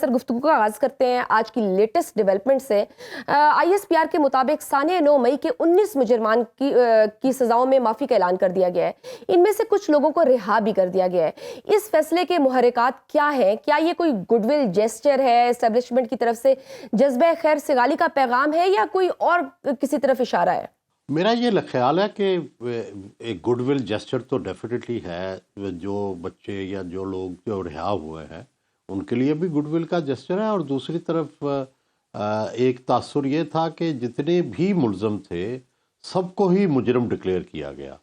اثر گفتگو کا آغاز کرتے ہیں آج کی لیٹسٹ ڈیولپمنٹ سے۔ آئی ایس پی آر کے مطابق سانحہ 9 مئی کے 19 مجرمان کی سزاؤں میں معافی کا اعلان کر دیا گیا ہے۔ ان میں سے کچھ لوگوں کو رہا بھی کر دیا گیا ہے۔ اس فیصلے کے محرکات کیا ہیں؟ کیا یہ کوئی گڈ ول جیسچر ہے، اسٹیبلشمنٹ کی طرف سے جذبہ خیر سگالی کا پیغام ہے، یا کوئی اور کسی طرف اشارہ ہے؟ میرا یہ خیال ہے کہ ایک گڈ ول جیسچر تو ڈیفینیٹلی ہے۔ جو بچے یا جو لوگ جو رہا ہوئے ہیں ان کے لیے بھی گڈ ول کا جیسچر ہے، اور دوسری طرف ایک تاثر یہ تھا کہ جتنے بھی ملزم تھے سب کو ہی مجرم ڈکلیئر کیا گیا۔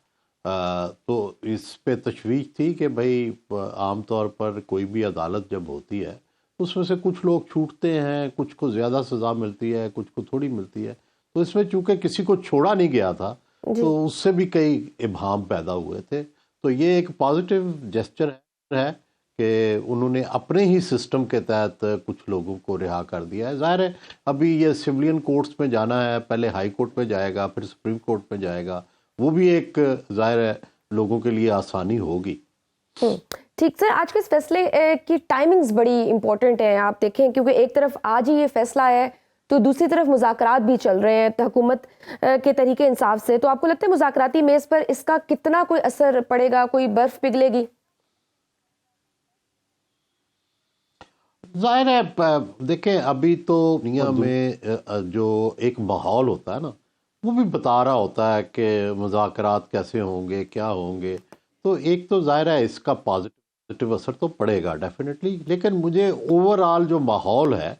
تو اس پہ تشویش تھی کہ بھئی عام طور پر کوئی بھی عدالت جب ہوتی ہے اس میں سے کچھ لوگ چھوٹتے ہیں، کچھ کو زیادہ سزا ملتی ہے، کچھ کو تھوڑی ملتی ہے۔ تو اس میں چونکہ کسی کو چھوڑا نہیں گیا تھا تو اس سے بھی کئی ابہام پیدا ہوئے تھے۔ تو یہ ایک پازیٹیو جیسچر ہے کہ انہوں نے اپنے ہی سسٹم کے تحت کچھ لوگوں کو رہا کر دیا ہے۔ ظاہر ہے ابھی یہ سویلین کورٹس میں جانا ہے، پہلے ہائی کورٹ میں جائے گا، پھر سپریم کورٹ میں جائے گا، وہ بھی ایک ظاہر ہے لوگوں کے لیے آسانی ہوگی۔ ٹھیک سر، آج کے اس فیصلے کی ٹائمنگز بڑی امپورٹنٹ ہیں، آپ دیکھیں کیونکہ ایک طرف آج ہی یہ فیصلہ ہے تو دوسری طرف مذاکرات بھی چل رہے ہیں حکومت کے طریقے انصاف سے۔ تو آپ کو لگتا ہے مذاکراتی میز پر اس کا کتنا کوئی اثر پڑے گا، کوئی برف پگھلے گی؟ ظاہر ہے دیکھیں ابھی تو دنیا میں جو ایک ماحول ہوتا ہے نا وہ بھی بتا رہا ہوتا ہے کہ مذاکرات کیسے ہوں گے، کیا ہوں گے۔ تو ایک تو ظاہر ہے اس کا پازیٹیو اثر تو پڑے گا ڈیفینیٹلی، لیکن مجھے اوور آل جو ماحول ہے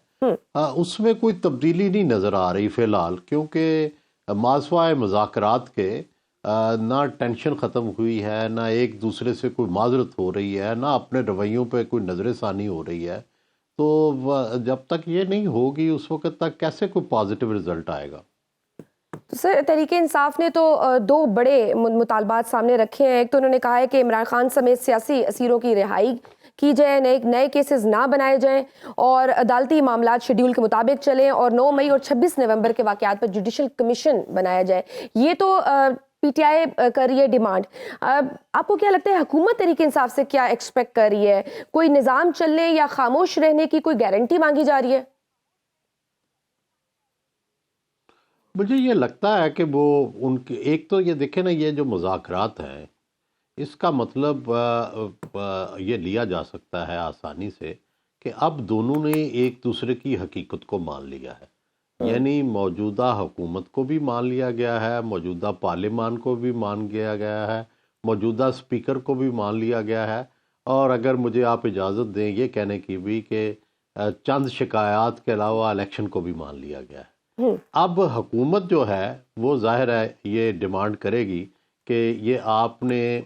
اس میں کوئی تبدیلی نہیں نظر آ رہی فی الحال، کیونکہ ماسوائے مذاکرات کے نہ ٹینشن ختم ہوئی ہے، نہ ایک دوسرے سے کوئی معذرت ہو رہی ہے، نہ اپنے رویوں پہ کوئی نظر ثانی ہو رہی ہے۔ تو جب تک یہ نہیں ہوگی اس وقت تک کیسے کوئی پازیٹیو رزلٹ آئے گا؟ سر تحریک انصاف نے تو 2 بڑے مطالبات سامنے رکھے ہیں۔ ایک تو انہوں نے کہا ہے کہ عمران خان سمیت سیاسی اسیروں کی رہائی کی جائے، نئے کیسز نہ بنائے جائیں، اور عدالتی معاملات شیڈول کے مطابق چلیں، اور 9 مئی اور 26 نومبر کے واقعات پر جوڈیشل کمیشن بنایا جائے۔ یہ تو پی ٹی آئی کر رہی ہے ڈیمانڈ۔ آپ کو کیا لگتا ہے حکومت تحریک انصاف سے کیا ایکسپیکٹ کر رہی ہے؟ کوئی نظام چلنے یا خاموش رہنے کی کوئی گارنٹی مانگی جا رہی ہے؟ مجھے یہ لگتا ہے کہ وہ ان کے ایک تو یہ دیکھیں نا، یہ جو مذاکرات ہیں اس کا مطلب یہ لیا جا سکتا ہے آسانی سے کہ اب دونوں نے ایک دوسرے کی حقیقت کو مان لیا ہے۔ یعنی موجودہ حکومت کو بھی مان لیا گیا ہے، موجودہ پارلیمان کو بھی مان لیا گیا ہے، موجودہ اسپیکر کو بھی مان لیا گیا ہے، اور اگر مجھے آپ اجازت دیں یہ کہنے کی بھی کہ چند شکایات کے علاوہ الیکشن کو بھی مان لیا گیا ہے۔ اب حکومت جو ہے وہ ظاہر ہے یہ ڈیمانڈ کرے گی کہ یہ آپ نے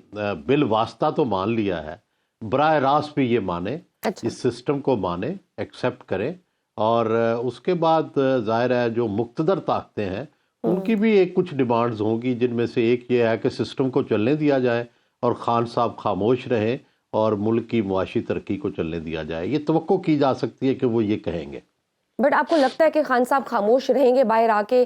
بالواسطہ تو مان لیا ہے، براہ راست بھی یہ مانے، اس سسٹم کو مانے، ایکسیپٹ کرے، اور اس کے بعد ظاہر ہے جو مقتدر طاقتیں ہیں ان کی بھی ایک کچھ ڈیمانڈز ہوں گی، جن میں سے ایک یہ ہے کہ سسٹم کو چلنے دیا جائے اور خان صاحب خاموش رہیں اور ملک کی معاشی ترقی کو چلنے دیا جائے۔ یہ توقع کی جا سکتی ہے کہ وہ یہ کہیں گے۔ بٹ آپ کو لگتا ہے کہ خان صاحب خاموش رہیں گے؟ باہر آ کے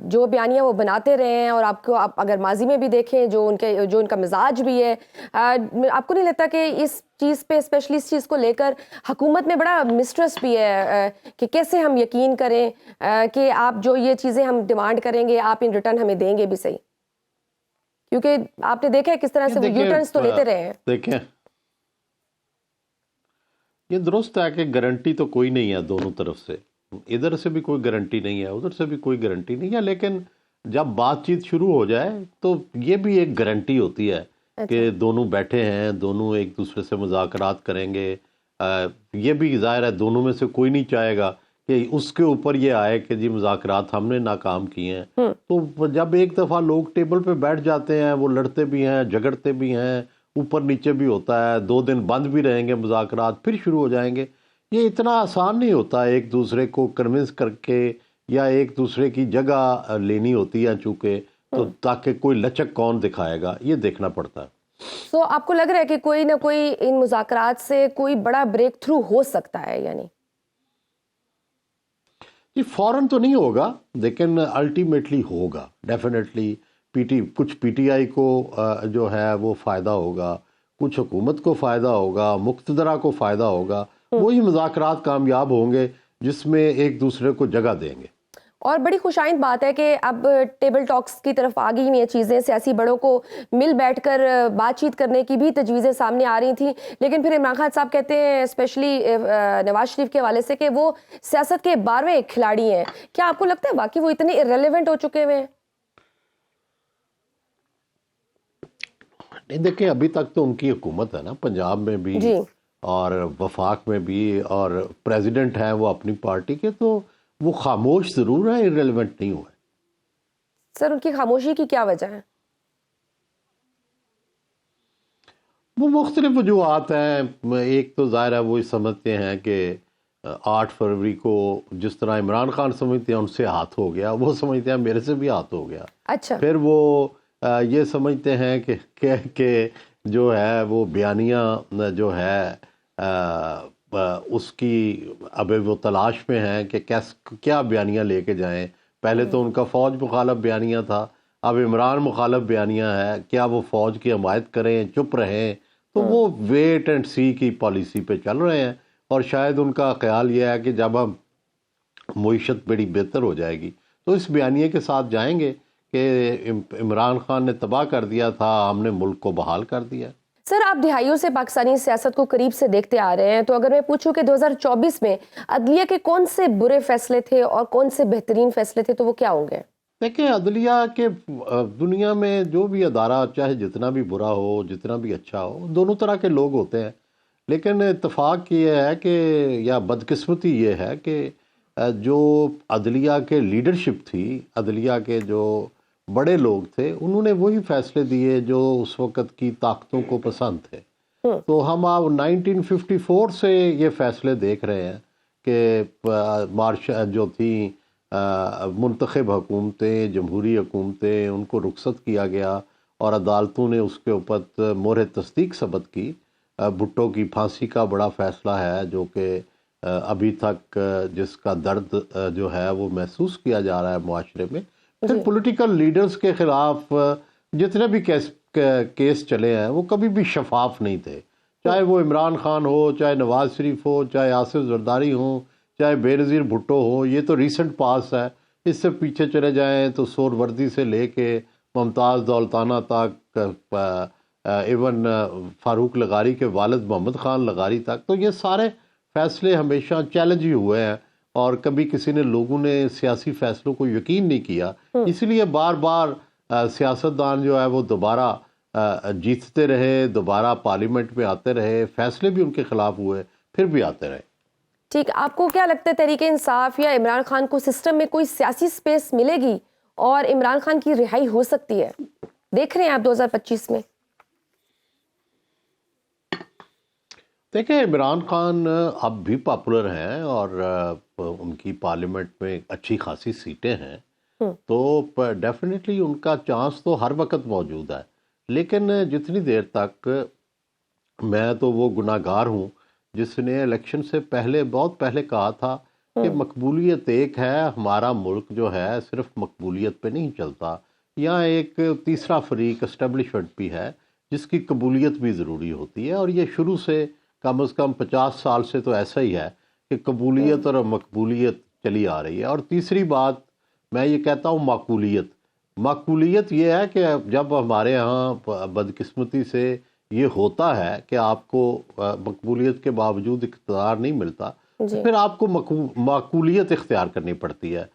جو بیانیہ وہ بناتے رہے ہیں، اور آپ اگر ماضی میں بھی دیکھیں جو ان کا مزاج بھی ہے، آپ کو نہیں لگتا کہ اس چیز پہ اسپیشلی اس چیز کو لے کر حکومت میں بڑا مسٹریس بھی ہے کہ کیسے ہم یقین کریں کہ آپ جو یہ چیزیں ہم ڈیمانڈ کریں گے آپ ان ریٹرن ہمیں دیں گے بھی صحیح؟ کیونکہ آپ نے دیکھا ہے کس طرح سے وہ یو ٹرنس تو لیتے رہے ہیں۔ دیکھیں یہ درست ہے کہ گارنٹی تو کوئی نہیں ہے دونوں طرف سے، ادھر سے بھی کوئی گارنٹی نہیں ہے، ادھر سے بھی کوئی گارنٹی نہیں ہے، لیکن جب بات چیت شروع ہو جائے تو یہ بھی ایک گارنٹی ہوتی ہے کہ دونوں بیٹھے ہیں، دونوں ایک دوسرے سے مذاکرات کریں گے۔ یہ بھی ظاہر ہے دونوں میں سے کوئی نہیں چاہے گا کہ اس کے اوپر یہ آئے کہ جی مذاکرات ہم نے ناکام کیے ہیں۔ تو جب ایک دفعہ لوگ ٹیبل پہ بیٹھ جاتے ہیں وہ لڑتے بھی ہیں، جھگڑتے بھی ہیں، اوپر نیچے بھی ہوتا ہے، 2 دن بند بھی رہیں گے مذاکرات، پھر شروع ہو جائیں گے۔ یہ اتنا آسان نہیں ہوتا ایک دوسرے کو کنونس کر کے، یا ایک دوسرے کی جگہ لینی ہوتی ہے چونکہ، تو تاکہ کوئی لچک کون دکھائے گا یہ دیکھنا پڑتا ہے۔ سو آپ کو لگ رہا ہے کہ کوئی نہ کوئی ان مذاکرات سے کوئی بڑا بریک تھرو ہو سکتا ہے؟ یعنی یہ فوراً تو نہیں ہوگا لیکن الٹیمیٹلی ہوگا ڈیفینیٹلی۔ کچھ پی ٹی آئی کو جو ہے وہ فائدہ ہوگا، کچھ حکومت کو فائدہ ہوگا، مقتدرہ کو فائدہ ہوگا، وہی مذاکرات کامیاب ہوں گے جس میں ایک دوسرے کو جگہ دیں گے. اور بڑی خوش آئند بات ہے کہ اب ٹیبل ٹاکس کی طرف آ گئی ہیں چیزیں، سیاسی بڑوں کو مل بیٹھ کر بات چیت کرنے کی بھی تجویزیں سامنے آ رہی تھیں، لیکن پھر عمران خان صاحب کہتے ہیں اسپیشلی نواز شریف کے حوالے سے کہ وہ سیاست کے 12ویں کھلاڑی ہیں. کیا آپ کو لگتا ہے واقعی وہ اتنے ارریلیونٹ ہو چکے ہوئے ہیں؟ نہیں دیکھیں، ابھی تک تو ان کی حکومت ہے نا، پنجاب میں بھی جی اور وفاق میں بھی، اور پریزیڈنٹ ہیں وہ اپنی پارٹی کے، تو وہ خاموش ضرور ہے، ارریلیونٹ نہیں ہوئے. سر ان کی خاموشی کی کیا وجہ ہے؟ وہ مختلف وجوہات ہیں. ایک تو ظاہر ہے وہ سمجھتے ہیں کہ 8 فروری کو جس طرح عمران خان سمجھتے ہیں ان سے ہاتھ ہو گیا، وہ سمجھتے ہیں میرے سے بھی ہاتھ ہو گیا. اچھا. پھر وہ یہ سمجھتے ہیں کہ جو ہے وہ بیانیہ جو ہے اس کی اب وہ تلاش میں ہیں کہ کیا بیانیہ لے کے جائیں. پہلے تو ان کا فوج مخالف بیانیہ تھا، اب عمران مخالف بیانیہ ہے. کیا وہ فوج کی حمایت کریں، چپ رہیں؟ تو وہ ویٹ اینڈ سی کی پالیسی پہ چل رہے ہیں، اور شاید ان کا خیال یہ ہے کہ جب ہم معیشت بڑی بہتر ہو جائے گی تو اس بیانیے کے ساتھ جائیں گے کہ عمران خان نے تباہ کر دیا تھا، ہم نے ملک کو بحال کر دیا. سر آپ دہائیوں سے پاکستانی سیاست کو قریب سے دیکھتے آ رہے ہیں، تو اگر میں پوچھوں کہ 2024 میں عدلیہ کے کون سے برے فیصلے تھے اور کون سے بہترین فیصلے تھے، تو وہ کیا ہوں گے؟ دیکھیں، عدلیہ کے دنیا میں جو بھی ادارہ چاہے جتنا بھی برا ہو جتنا بھی اچھا ہو، دونوں طرح کے لوگ ہوتے ہیں. لیکن اتفاق یہ ہے کہ یا بدقسمتی یہ ہے کہ جو عدلیہ کے لیڈرشپ تھی، عدلیہ کے جو بڑے لوگ تھے، انہوں نے وہی فیصلے دیے جو اس وقت کی طاقتوں کو پسند تھے. تو ہم اب 1954 سے یہ فیصلے دیکھ رہے ہیں کہ جو تھیں منتخب حکومتیں، جمہوری حکومتیں، ان کو رخصت کیا گیا اور عدالتوں نے اس کے اوپر مہر تصدیق ثبت کی. بھٹو کی پھانسی کا بڑا فیصلہ ہے جو کہ ابھی تک جس کا درد جو ہے وہ محسوس کیا جا رہا ہے معاشرے میں. پھر پولیٹیکل لیڈرز کے خلاف جتنے بھی کیس چلے ہیں وہ کبھی بھی شفاف نہیں تھے، چاہے وہ عمران خان ہو، چاہے نواز شریف ہو، چاہے آصف زرداری ہوں، چاہے بے نظیر بھٹو ہو. یہ تو ریسنٹ پاس ہے. اس سے پیچھے چلے جائیں تو سور وردی سے لے کے ممتاز دولتانہ تک، ایون فاروق لغاری کے والد محمد خان لغاری تک، تو یہ سارے فیصلے ہمیشہ چیلنج ہی ہوئے ہیں، اور کبھی کسی نے لوگوں نے سیاسی فیصلوں کو یقین نہیں کیا. اس لیے بار بار سیاستدان جو ہے وہ دوبارہ جیتتے رہے، دوبارہ پارلیمنٹ میں آتے رہے، فیصلے بھی ان کے خلاف ہوئے، پھر بھی آتے رہے. ٹھیک، آپ کو کیا لگتا ہے تحریک انصاف یا عمران خان کو سسٹم میں کوئی سیاسی سپیس ملے گی اور عمران خان کی رہائی ہو سکتی ہے؟ دیکھ رہے ہیں آپ 2025 میں؟ دیکھیں، عمران خان اب بھی پاپولر ہیں اور ان کی پارلیمنٹ میں اچھی خاصی سیٹیں ہیں، تو ڈیفینیٹلی ان کا چانس تو ہر وقت موجود ہے. لیکن جتنی دیر تک، میں تو وہ گناہ گار ہوں جس نے الیکشن سے پہلے، بہت پہلے کہا تھا کہ مقبولیت ایک ہے، ہمارا ملک جو ہے صرف مقبولیت پہ نہیں چلتا، یہاں ایک تیسرا فریق اسٹیبلشمنٹ بھی ہے جس کی قبولیت بھی ضروری ہوتی ہے. اور یہ شروع سے کم از کم 50 سال سے تو ایسا ہی ہے کہ قبولیت اور مقبولیت چلی آ رہی ہے. اور تیسری بات میں یہ کہتا ہوں، معقولیت یہ ہے کہ جب ہمارے ہاں بدقسمتی سے یہ ہوتا ہے کہ آپ کو مقبولیت کے باوجود اقتدار نہیں ملتا، پھر آپ کو معقولیت اختیار کرنی پڑتی ہے.